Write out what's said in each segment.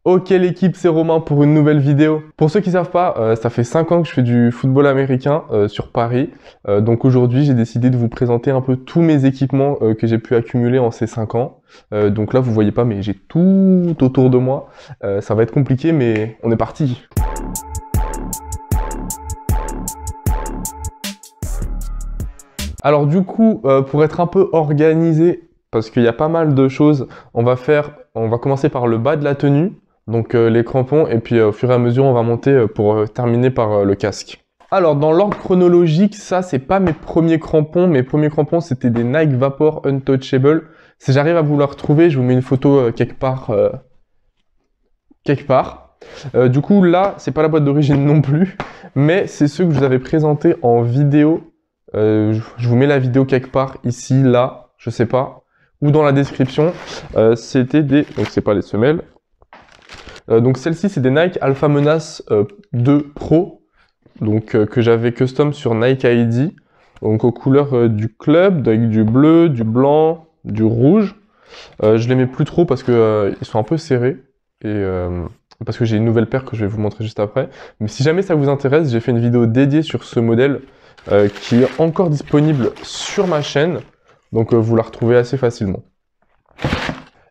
Ok l'équipe, c'est Romain pour une nouvelle vidéo. Pour ceux qui savent pas, ça fait 5 ans que je fais du football américain sur Paris. Donc aujourd'hui, j'ai décidé de vous présenter un peu tous mes équipements que j'ai pu accumuler en ces 5 ans. Donc là, vous voyez pas, mais j'ai tout autour de moi. Ça va être compliqué, mais on est parti. Alors du coup, pour être un peu organisé, parce qu'il y a pas mal de choses, on va commencer par le bas de la tenue, donc les crampons, et puis au fur et à mesure, on va monter pour terminer par le casque. Alors dans l'ordre chronologique, ça c'est pas mes premiers crampons. Mes premiers crampons c'était des Nike Vapor Untouchable. Si j'arrive à vous le retrouver, je vous mets une photo quelque part. Du coup là, c'est pas la boîte d'origine non plus, mais c'est ceux que je vous avais présentés en vidéo. Je vous mets la vidéo quelque part ici, là, je sais pas, ou dans la description. C'était des, donc c'est pas les semelles. Donc celle-ci c'est des Nike Alpha Menace 2 Pro, donc que j'avais custom sur Nike ID, donc aux couleurs du club, avec du bleu, du blanc, du rouge. Je les mets plus trop parce que ils sont un peu serrés et parce que j'ai une nouvelle paire que je vais vous montrer juste après. Mais si jamais ça vous intéresse, j'ai fait une vidéo dédiée sur ce modèle qui est encore disponible sur ma chaîne, donc vous la retrouvez assez facilement.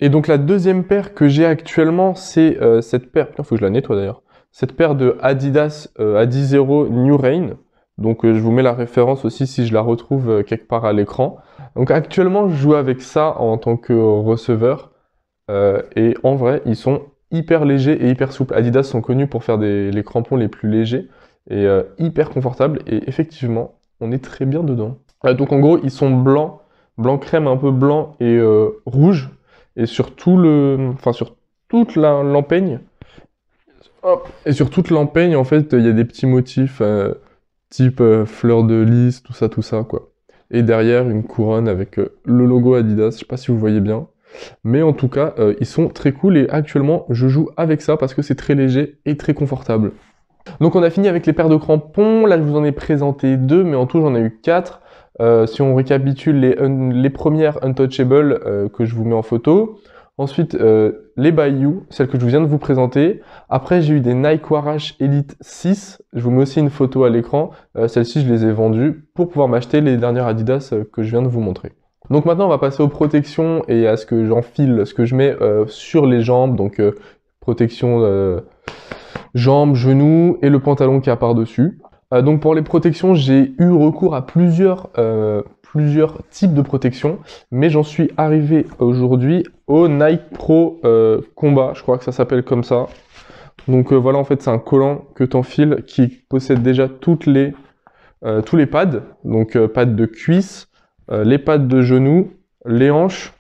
Et donc la deuxième paire que j'ai actuellement, c'est cette paire, il faut que je la nettoie d'ailleurs, cette paire de Adidas Adizero New Rain. Donc je vous mets la référence aussi si je la retrouve quelque part à l'écran. Donc actuellement je joue avec ça en tant que receveur, et en vrai ils sont hyper légers et hyper souples. Adidas sont connus pour faire les crampons les plus légers et hyper confortables, et effectivement on est très bien dedans. Donc en gros ils sont blancs, blanc crème un peu blanc et rouge, et sur tout sur toute l'empeigne, hop, et sur toute l'empeigne en fait il y a des petits motifs type fleur de lys, tout ça quoi. Et derrière une couronne avec le logo Adidas, je sais pas si vous voyez bien. Mais en tout cas, ils sont très cool, et actuellement je joue avec ça parce que c'est très léger et très confortable. Donc on a fini avec les paires de crampons. Là je vous en ai présenté deux, mais en tout j'en ai eu 4. Si on récapitule les premières Untouchable que je vous mets en photo. Ensuite les Bayou, celles que je viens de vous présenter. Après j'ai eu des Nike Warash Elite 6. Je vous mets aussi une photo à l'écran. Celles-ci je les ai vendues pour pouvoir m'acheter les dernières Adidas que je viens de vous montrer. Donc maintenant on va passer aux protections et à ce que j'enfile, ce que je mets sur les jambes. Donc protection jambes, genoux et le pantalon qui a par-dessus. Donc pour les protections, j'ai eu recours à plusieurs types de protections, mais j'en suis arrivé aujourd'hui au Nike Pro Combat, je crois que ça s'appelle comme ça. Donc voilà, en fait c'est un collant que tu enfiles qui possède déjà tous les pads, donc pads de cuisse, les pads de genoux, les hanches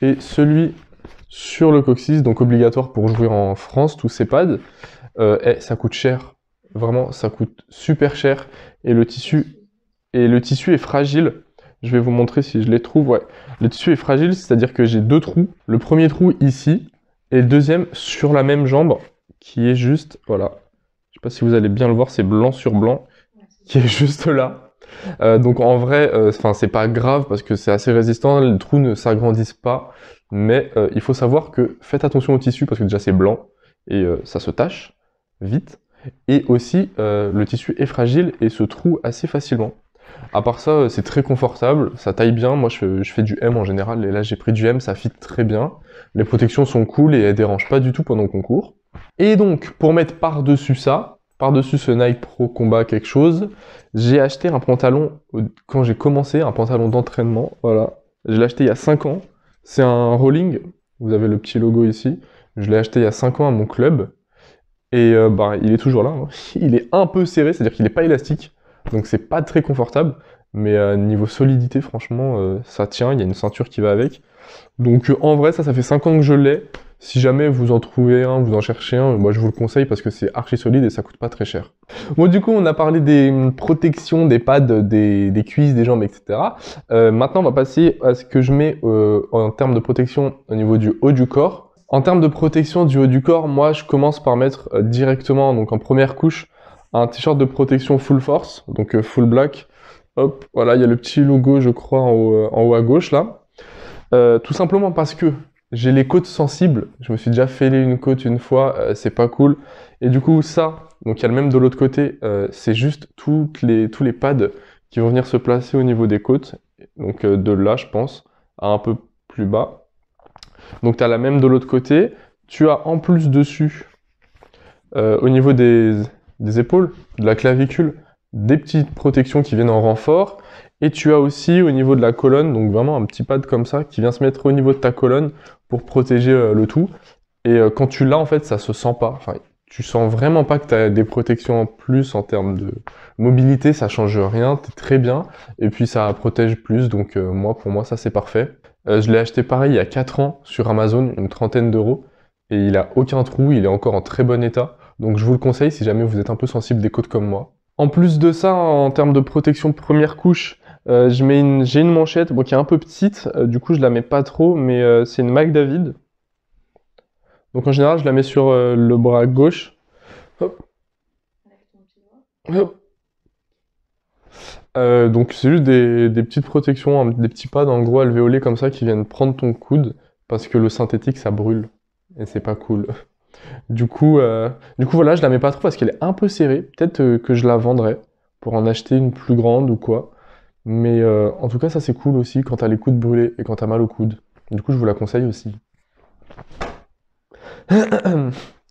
et celui sur le coccyx, donc obligatoire pour jouer en France, tous ces pads. Ça coûte cher, vraiment ça coûte super cher, et le tissu est fragile. Je vais vous montrer si je les trouve. Ouais, le tissu est fragile, c'est-à-dire que j'ai deux trous. Le premier trou ici et le deuxième sur la même jambe qui est juste, voilà. Je sais pas si vous allez bien le voir, c'est blanc sur blanc qui est juste là. Donc en vrai, c'est pas grave parce que c'est assez résistant, les trous ne s'agrandissent pas, mais il faut savoir que faites attention au tissu parce que déjà c'est blanc et ça se tache vite, et aussi le tissu est fragile et se troue assez facilement. À part ça, c'est très confortable, ça taille bien. Moi je fais du M en général, et là j'ai pris du M, ça fit très bien. Les protections sont cool et elles dérangent pas du tout pendant qu'on court. Et donc pour mettre par-dessus ça, par-dessus ce Nike Pro Combat quelque chose, j'ai acheté un pantalon, quand j'ai commencé, un pantalon d'entraînement, voilà. Je l'ai acheté il y a 5 ans, c'est un Rolling, vous avez le petit logo ici. Je l'ai acheté il y a 5 ans à mon club, et il est toujours là, hein. Il est un peu serré, c'est-à-dire qu'il n'est pas élastique, donc c'est pas très confortable, mais niveau solidité, franchement, ça tient, il y a une ceinture qui va avec. Donc en vrai, ça fait 5 ans que je l'ai. Si jamais vous en trouvez un, vous en cherchez un, moi je vous le conseille parce que c'est archi solide et ça coûte pas très cher. Bon, du coup, on a parlé des protections, des pads, des cuisses, des jambes, etc. Maintenant, on va passer à ce que je mets en termes de protection au niveau du haut du corps. En termes de protection du haut du corps, moi je commence par mettre directement, donc en première couche, un t-shirt de protection full force, donc full black. Hop, voilà, il y a le petit logo, je crois, en haut à gauche là. Tout simplement parce que j'ai les côtes sensibles. Je me suis déjà fêlé une côte une fois, c'est pas cool. Et du coup, ça, donc il y a le même de l'autre côté, c'est juste tous les pads qui vont venir se placer au niveau des côtes. Donc de là, je pense, à un peu plus bas. Donc tu as la même de l'autre côté. Tu as en plus dessus, au niveau des épaules, de la clavicule, des petites protections qui viennent en renfort. Et tu as aussi au niveau de la colonne, donc vraiment un petit pad comme ça, qui vient se mettre au niveau de ta colonne pour protéger le tout. Et quand tu l'as, en fait, ça se sent pas. Enfin, tu sens vraiment pas que tu as des protections en plus en termes de mobilité, ça change rien, t'es très bien. Et puis ça protège plus, donc pour moi, ça c'est parfait. Je l'ai acheté pareil il y a 4 ans sur Amazon, une trentaine d'euros. Et il a aucun trou, il est encore en très bon état. Donc je vous le conseille si jamais vous êtes un peu sensible des côtes comme moi. En plus de ça, en termes de protection de première couche, j'ai une manchette qui est un peu petite, du coup je la mets pas trop, mais c'est une McDavid. Donc en général je la mets sur le bras gauche. Hop. Hop. Donc c'est juste des petites protections, des petits pads en gros alvéolés comme ça qui viennent prendre ton coude, parce que le synthétique ça brûle, et c'est pas cool. Du coup voilà, je la mets pas trop parce qu'elle est un peu serrée, peut-être que je la vendrai pour en acheter une plus grande ou quoi. Mais en tout cas, ça c'est cool aussi quand t'as les coudes brûlés et quand t'as mal au coude. Du coup, je vous la conseille aussi.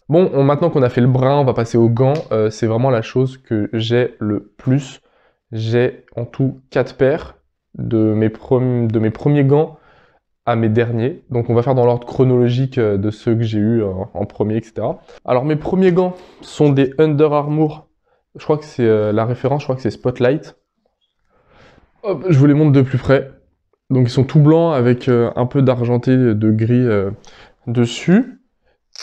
Bon, maintenant qu'on a fait le bras, on va passer aux gants. C'est vraiment la chose que j'ai le plus. J'ai en tout 4 paires de mes premiers gants à mes derniers. Donc on va faire dans l'ordre chronologique de ceux que j'ai eu en premier, etc. Alors mes premiers gants sont des Under Armour. Je crois que c'est la référence, je crois que c'est Spotlight. Hop, je vous les montre de plus près. Donc ils sont tout blancs avec un peu d'argenté, de gris dessus.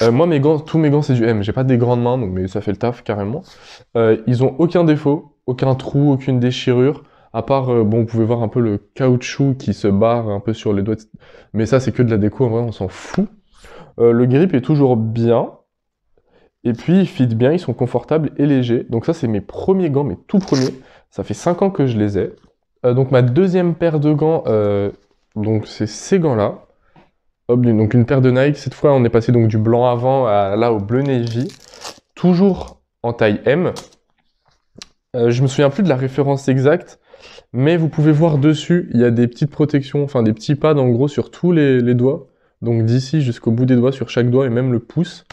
Moi tous mes gants c'est du M. J'ai pas des grandes mains, donc, mais ça fait le taf carrément. Ils ont aucun défaut, aucun trou, aucune déchirure. À part, vous pouvez voir un peu le caoutchouc qui se barre un peu sur les doigts. Mais ça c'est que de la déco, en vrai on s'en fout. Le grip est toujours bien. Et puis ils fit bien, ils sont confortables et légers. Donc ça c'est mes premiers gants, mes tout premiers. Ça fait 5 ans que je les ai. Donc ma deuxième paire de gants, donc c'est ces gants-là. Hop, donc une paire de Nike. Cette fois, on est passé donc du blanc avant à là au bleu navy. Toujours en taille M. Je me souviens plus de la référence exacte, mais vous pouvez voir dessus, il y a des petites protections, enfin des petits pads en gros sur tous les doigts. Donc d'ici jusqu'au bout des doigts, sur chaque doigt et même le pouce.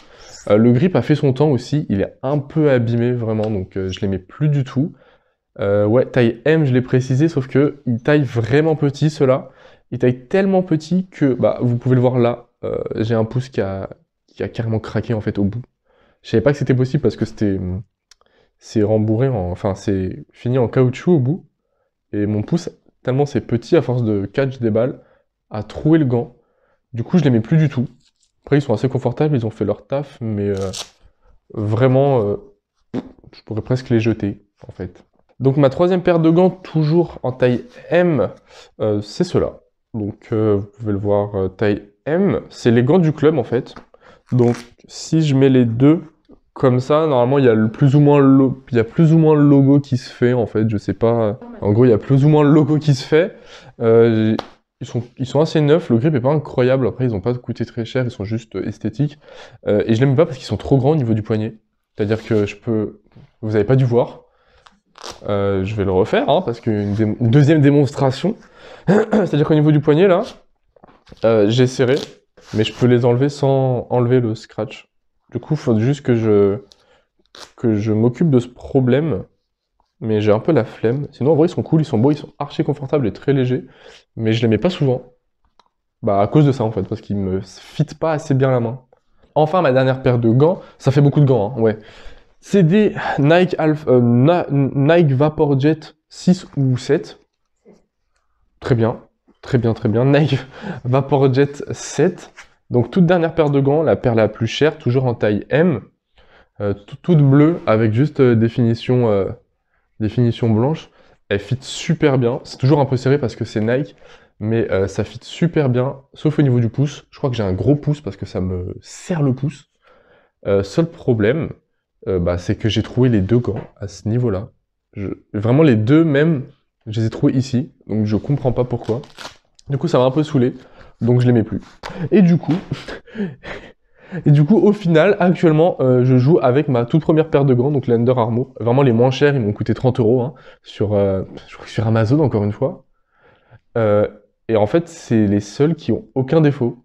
Le grip a fait son temps aussi. Il est un peu abîmé vraiment, donc je les mets plus du tout. Ouais, taille M, je l'ai précisé, sauf que il taille vraiment petit, ceux-là. Il taille tellement petit que, vous pouvez le voir là, j'ai un pouce qui a carrément craqué en fait au bout. Je savais pas que c'était possible parce que c'est rembourré, enfin c'est fini en caoutchouc au bout. Et mon pouce, tellement c'est petit, à force de catch des balles, a troué le gant. Du coup, je les mets plus du tout. Après, ils sont assez confortables, ils ont fait leur taf, mais vraiment, je pourrais presque les jeter en fait. Donc ma troisième paire de gants, toujours en taille M, c'est ceux-là. Donc vous pouvez le voir, taille M, c'est les gants du club en fait. Donc si je mets les deux comme ça, normalement il y a plus ou moins le logo qui se fait en fait, je sais pas. En gros il y a plus ou moins le logo qui se fait. Ils sont assez neufs, le grip est pas incroyable, après ils ont pas coûté très cher, ils sont juste esthétiques. Et je les mets pas parce qu'ils sont trop grands au niveau du poignet. C'est-à-dire que vous avez pas dû voir. Je vais le refaire, parce qu'une deuxième démonstration. C'est-à-dire qu'au niveau du poignet, là, j'ai serré, mais je peux les enlever sans enlever le scratch. Du coup, il faut juste que je m'occupe de ce problème, mais j'ai un peu la flemme. Sinon, en vrai, ils sont cool, ils sont beaux, ils sont archi confortables et très légers, mais je les mets pas souvent. À cause de ça, en fait, parce qu'ils me fitent pas assez bien la main. Enfin, ma dernière paire de gants, ça fait beaucoup de gants, ouais. C'est des Nike Vaporjet 6 ou 7. Très bien, très bien, très bien. Nike Vaporjet 7. Donc toute dernière paire de gants, la paire la plus chère, toujours en taille M. Toute bleue avec juste définition blanche. Elle fit super bien. C'est toujours un peu serré parce que c'est Nike, mais ça fit super bien, sauf au niveau du pouce. Je crois que j'ai un gros pouce parce que ça me serre le pouce. Seul problème, c'est que j'ai trouvé les deux gants à ce niveau-là. Vraiment les deux même, je les ai trouvés ici, donc je comprends pas pourquoi. Du coup ça m'a un peu saoulé. donc je les mets plus. Et du coup, au final, actuellement, je joue avec ma toute première paire de gants, donc les Under Armour. Vraiment les moins chers, ils m'ont coûté 30 € hein, je crois que sur Amazon encore une fois. Et en fait, c'est les seuls qui ont aucun défaut.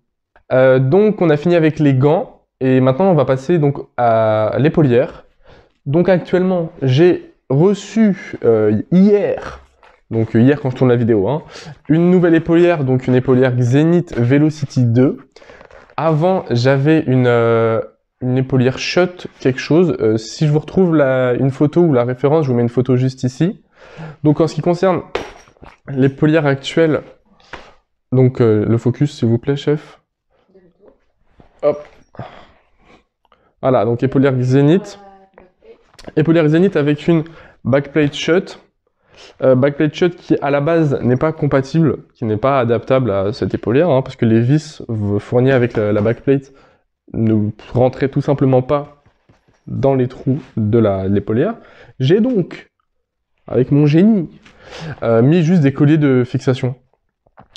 Donc on a fini avec les gants, et maintenant on va passer donc à l'épaulière. Donc actuellement, j'ai reçu hier, donc hier quand je tourne la vidéo, hein, une nouvelle épaulière, donc une épaulière Zenith Velocity 2. Avant, j'avais une épaulière Shot quelque chose. Si je vous retrouve une photo ou la référence, je vous mets une photo juste ici. Donc en ce qui concerne l'épaulière actuelle, donc le focus s'il vous plaît, chef. Hop. Voilà, donc épaulière Zenith. Épaulière Zenith avec une backplate Shot. Backplate Shot qui à la base n'est pas compatible, qui n'est pas adaptable à cette épaulière, hein, parce que les vis fournies avec la backplate ne rentraient tout simplement pas dans les trous de l'épaulière. J'ai donc, avec mon génie, mis juste des colliers de fixation.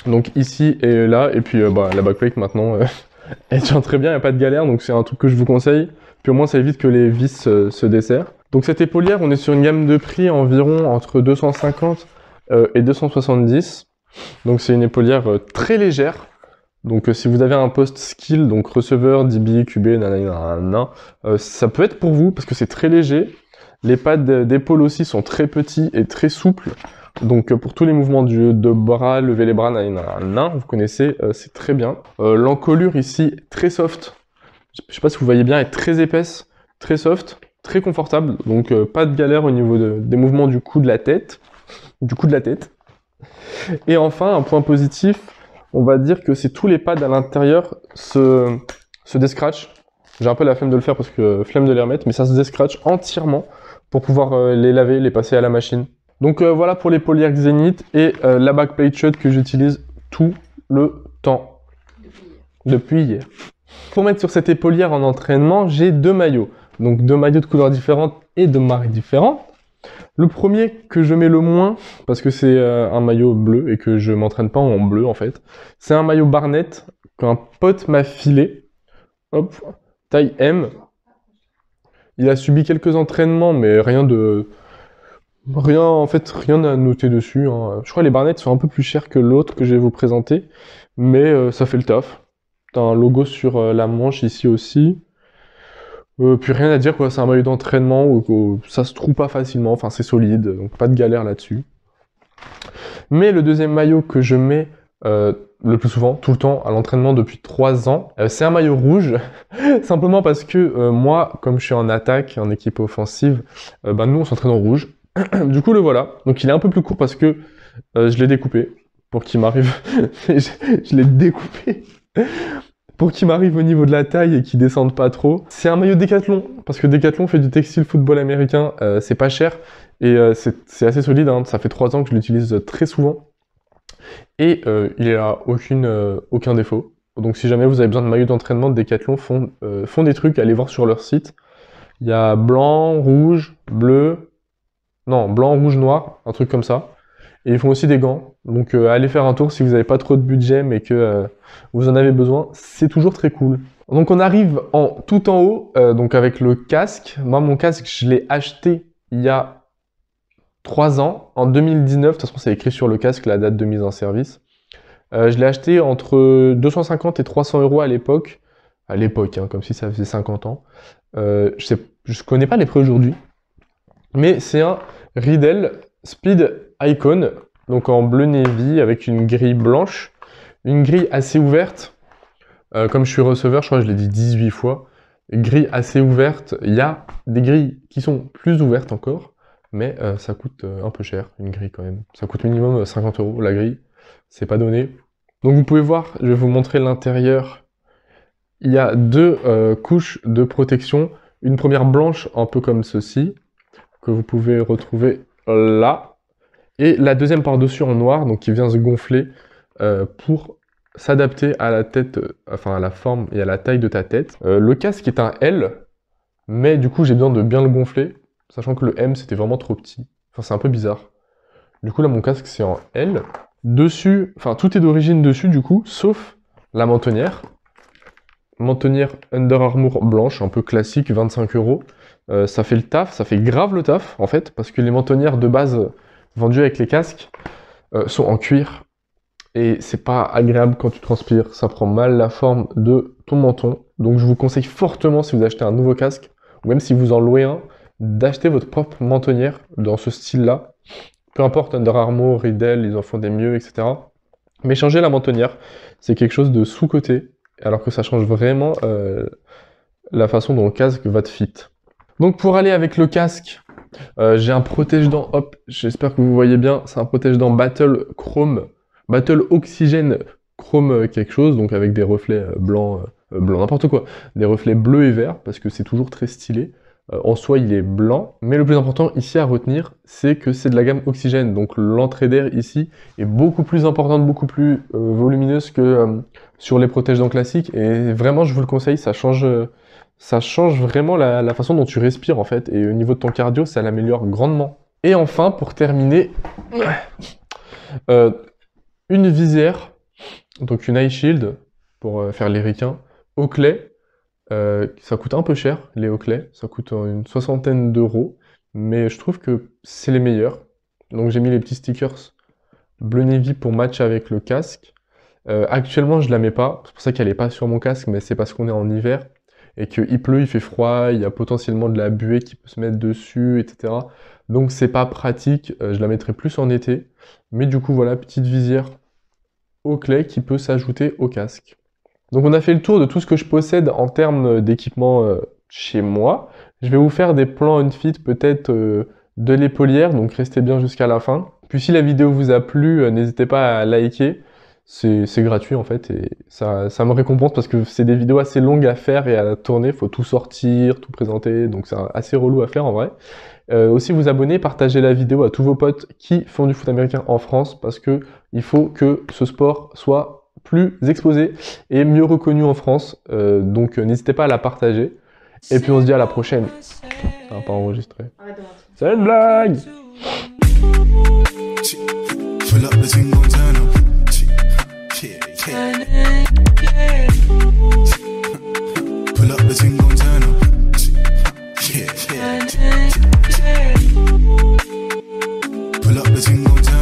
Donc ici et là, et puis la backplate maintenant, elle tient très bien, il n'y a pas de galère, donc c'est un truc que je vous conseille. Puis au moins ça évite que les vis se desserrent. Donc cette épaulière, on est sur une gamme de prix environ entre 250 et 270. Donc c'est une épaulière très légère. Donc si vous avez un poste skill, donc receveur, DB, QB, nanana, ça peut être pour vous parce que c'est très léger. Les pads d'épaule aussi sont très petits et très souples. Donc pour tous les mouvements de bras, lever les bras, nanana, vous connaissez, c'est très bien. L'encolure ici, très soft. Je sais pas si vous voyez bien, elle est très épaisse, très soft, très confortable. Donc pas de galère au niveau des mouvements du cou de la tête. Et enfin, un point positif, on va dire que c'est tous les pads à l'intérieur se descratchent. J'ai un peu la flemme de le faire parce que flemme de les remettre, mais ça se descratche entièrement pour pouvoir les laver, les passer à la machine. Donc voilà pour l'épaulière Zenith et la backplate Shot que j'utilise tout le temps. Depuis hier. Pour mettre sur cette épaulière en entraînement, j'ai deux maillots. Donc deux maillots de couleurs différentes et de marques différentes. Le premier que je mets le moins, parce que c'est un maillot bleu et que je m'entraîne pas en bleu en fait, c'est un maillot Barnett qu'un pote m'a filé. Hop, taille M. Il a subi quelques entraînements, mais rien à noter dessus. Hein. Je crois que les Barnett sont un peu plus chers que l'autre que je vais vous présenter, mais ça fait le taf. T'as un logo sur la manche ici aussi. Puis rien à dire quoi, c'est un maillot d'entraînement où ça se trouve pas facilement, enfin c'est solide, donc pas de galère là-dessus. Mais le deuxième maillot que je mets le plus souvent, tout le temps, à l'entraînement depuis 3 ans, c'est un maillot rouge, simplement parce que moi, comme je suis en attaque, en équipe offensive, nous on s'entraîne en rouge. Du coup le voilà, donc il est un peu plus court parce que je l'ai découpé, pour qu'il m'arrive... je l'ai découpé pour qu'il m'arrive au niveau de la taille et qu'il descende pas trop. C'est un maillot Decathlon, parce que Decathlon fait du textile football américain, c'est pas cher, et c'est assez solide, hein. Ça fait 3 ans que je l'utilise très souvent, et il a aucun défaut. Donc si jamais vous avez besoin de maillots d'entraînement, Decathlon font des trucs, allez voir sur leur site. Il y a blanc, rouge, bleu, non, blanc, rouge, noir, un truc comme ça. Et ils font aussi des gants, donc allez faire un tour si vous n'avez pas trop de budget mais que vous en avez besoin, c'est toujours très cool. Donc on arrive tout en haut, donc avec le casque. Moi mon casque je l'ai acheté il y a 3 ans, en 2019, de toute façon c'est écrit sur le casque la date de mise en service. Je l'ai acheté entre 250 et 300 € à l'époque, hein, comme si ça faisait 50 ans. Je connais pas les prix aujourd'hui, mais c'est un Riddell Speed Icon, donc en bleu navy avec une grille blanche, une grille assez ouverte. Comme je suis receveur, je crois que je l'ai dit 18 fois, grille assez ouverte. Il y a des grilles qui sont plus ouvertes encore, mais ça coûte un peu cher, une grille quand même. Ça coûte minimum 50 € la grille, c'est pas donné. Donc vous pouvez voir, je vais vous montrer l'intérieur. Il y a deux couches de protection, une première blanche un peu comme ceci, que vous pouvez retrouver là. Et la deuxième par-dessus en noir, donc qui vient se gonfler pour s'adapter à la tête, enfin à la forme et à la taille de ta tête. Le casque est un L, mais du coup j'ai besoin de bien le gonfler, sachant que le M c'était vraiment trop petit. Enfin c'est un peu bizarre. Du coup là mon casque c'est en L. Dessus, enfin tout est d'origine dessus du coup, sauf La mentonnière. Mentonnière Under Armour blanche, un peu classique, 25 €. Ça fait le taf, ça fait grave le taf en fait, parce que les mentonnières de base vendues avec les casques sont en cuir. Et c'est pas agréable quand tu transpires, ça prend mal la forme de ton menton. Donc je vous conseille fortement, si vous achetez un nouveau casque, ou même si vous en louez un, d'acheter votre propre mentonnière dans ce style-là. Peu importe, Under Armour, Riddell, ils en font des mieux, etc. Mais changer la mentonnière, c'est quelque chose de sous-coté, alors que ça change vraiment la façon dont le casque va te fit. Donc pour aller avec le casque, j'ai un protège-dents, hop, j'espère que vous voyez bien, c'est un protège-dents Battle Chrome, Battle Oxygène Chrome quelque chose, donc avec des reflets blancs, n'importe quoi, des reflets bleus et verts, parce que c'est toujours très stylé. En soi, il est blanc, mais le plus important ici à retenir, c'est que c'est de la gamme Oxygène, donc l'entrée d'air ici est beaucoup plus importante, beaucoup plus volumineuse que sur les protège-dents classiques, et vraiment, je vous le conseille, ça change vraiment la façon dont tu respires en fait, et au niveau de ton cardio, ça l'améliore grandement. Et enfin, pour terminer, une visière, donc une eye shield, pour faire les requins, Oakley. Ça coûte un peu cher, les Oakley, ça coûte une 60aine d'euros, mais je trouve que c'est les meilleurs. Donc j'ai mis les petits stickers bleu navy pour match avec le casque. Actuellement je la mets pas, c'est pour ça qu'elle est pas sur mon casque, mais c'est parce qu'on est en hiver, et qu'il pleut, il fait froid, il y a potentiellement de la buée qui peut se mettre dessus, etc. Donc c'est pas pratique, je la mettrai plus en été. Mais du coup voilà, petite visière Oakley qui peut s'ajouter au casque. Donc on a fait le tour de tout ce que je possède en termes d'équipement chez moi. Je vais vous faire des plans on-fit peut-être de l'épaulière, donc restez bien jusqu'à la fin. Puis si la vidéo vous a plu, n'hésitez pas à liker. C'est gratuit en fait et ça me récompense parce que c'est des vidéos assez longues à faire et à tourner. Faut tout sortir, tout présenter, donc c'est assez relou à faire en vrai. Aussi vous abonner, partager la vidéo à tous vos potes qui font du foot américain en France parce que il faut que ce sport soit plus exposé et mieux reconnu en France. Donc n'hésitez pas à la partager. Et puis on se dit à la prochaine. Ça va pas enregistrer. C'est une blague! Pull up the thing, gon' turn